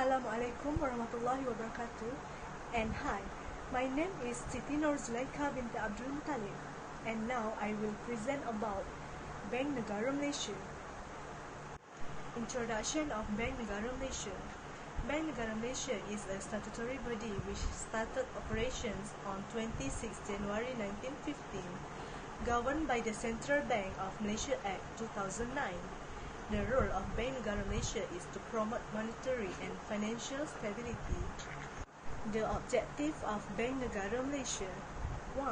Assalamualaikum warahmatullahi wabarakatuh. And hi, my name is Siti Nur Zulaikha binti Abdul Muttalib, and now I will present about Bank Negara Malaysia. Introduction of Bank Negara Malaysia. Bank Negara Malaysia is a statutory body which started operations on 26 January 1915, governed by the Central Bank of Malaysia Act 2009. The role of Bank Negara Malaysia is to promote monetary and financial stability. The objective of Bank Negara Malaysia: 1.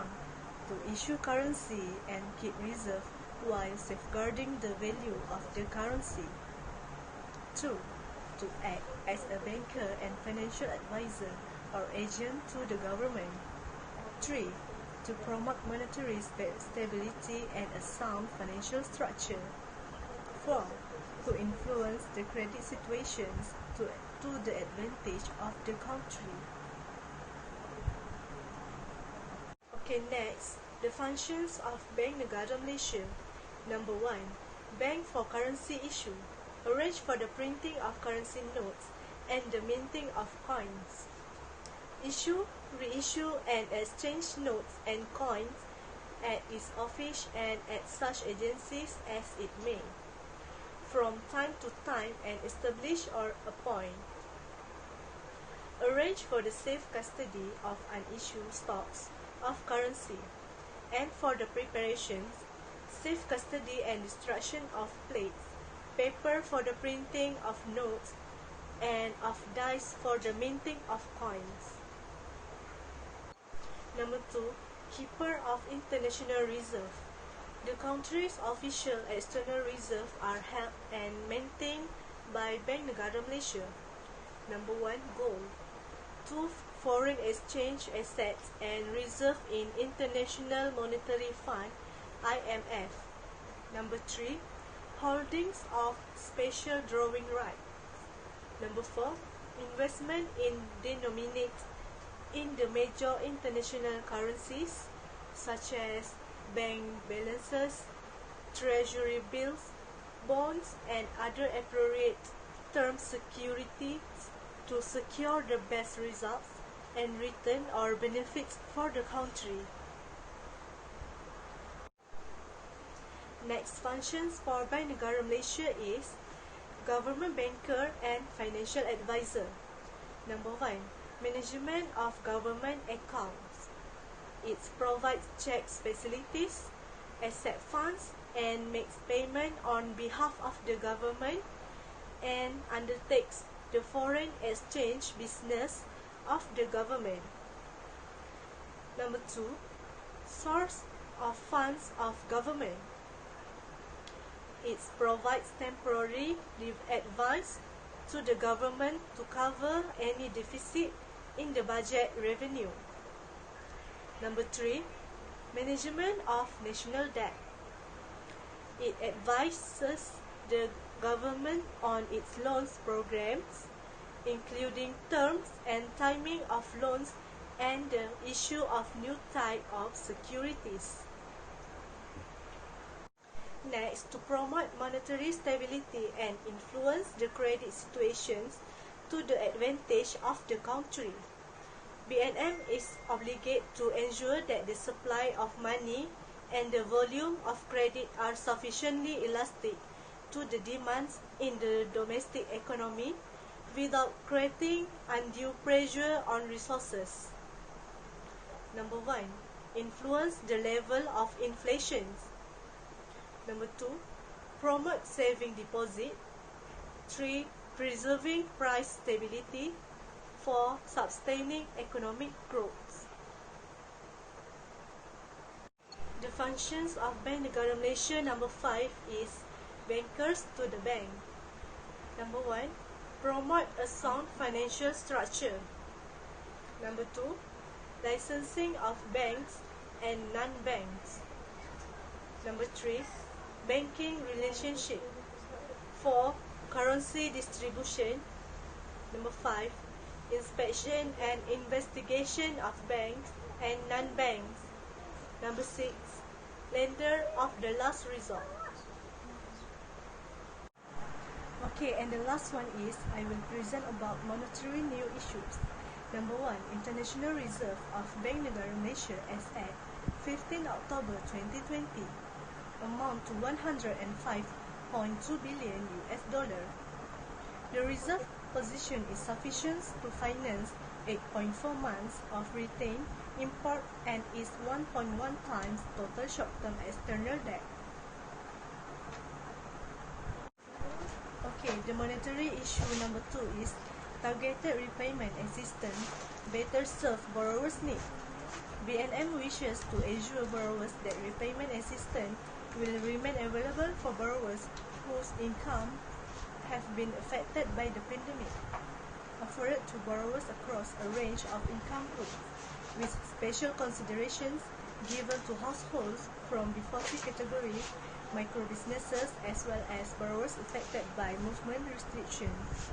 To issue currency and keep reserve while safeguarding the value of the currency. 2. To act as a banker and financial advisor or agent to the government. 3. To promote monetary stability and a sound financial structure. 4. To influence the credit situations to the advantage of the country. Okay, next, the functions of Bank Negara Malaysia. Number 1. Bank for currency issue. Arrange for the printing of currency notes and the minting of coins. Issue, reissue and exchange notes and coins at its office and at such agencies as it may, from time to time, and establish or appoint. Arrange for the safe custody of unissued stocks of currency, and for the preparations, safe custody and destruction of plates, paper for the printing of notes, and of dice for the minting of coins. Number 2. Keeper of International Reserve. The country's official external reserve are held and maintained by Bank Negara Malaysia. Number 1. Gold. 2. Foreign exchange assets and reserve in International Monetary Fund (IMF). Number 3. Holdings of special drawing right. Number 4. Investment in denominated in the major international currencies such as bank balances, treasury bills, bonds, and other appropriate term securities to secure the best results and return or benefits for the country. Next functions for Bank Negara Malaysia is government banker and financial advisor. Number 1. Management of government accounts. It provides checks facilities, accept funds, and makes payment on behalf of the government, and undertakes the foreign exchange business of the government. Number 2. Source of funds of government. It provides temporary advice to the government to cover any deficit in the budget revenue. Number 3. Management of national debt. It advises the government on its loans programs, including terms and timing of loans and the issue of new type of securities. Next, to promote monetary stability and influence the credit situations to the advantage of the country. BNM is obligated to ensure that the supply of money and the volume of credit are sufficiently elastic to the demands in the domestic economy without creating undue pressure on resources. Number 1. Influence the level of inflation. Number 2. Promote saving deposit. 3. Preserving price stability. 4. Sustaining economic growth. The functions of Bank Negara Malaysia. Number 5 is bankers to the bank. Number 1. Promote a sound financial structure. Number 2. Licensing of banks and non-banks. Number 3. Banking relationship. 4. Currency distribution. Number 5. Inspection and investigation of banks and non-banks. Number 6. Lender of the last resort. Okay, and the last one is I will present about monetary new issues. Number 1, International Reserve of Bank Negara Malaysia as at 15 October 2020 amount to 105.2 billion US dollar. The reserve position is sufficient to finance 8.4 months of retained import and is 1.1 times total short-term external debt. Okay, the monetary issue number 2 is targeted repayment assistance better serve borrowers' need. BNM wishes to assure borrowers that repayment assistance will remain available for borrowers whose income have been affected by the pandemic, offered to borrowers across a range of income groups, with special considerations given to households from defaulty categories, micro businesses, as well as borrowers affected by movement restrictions.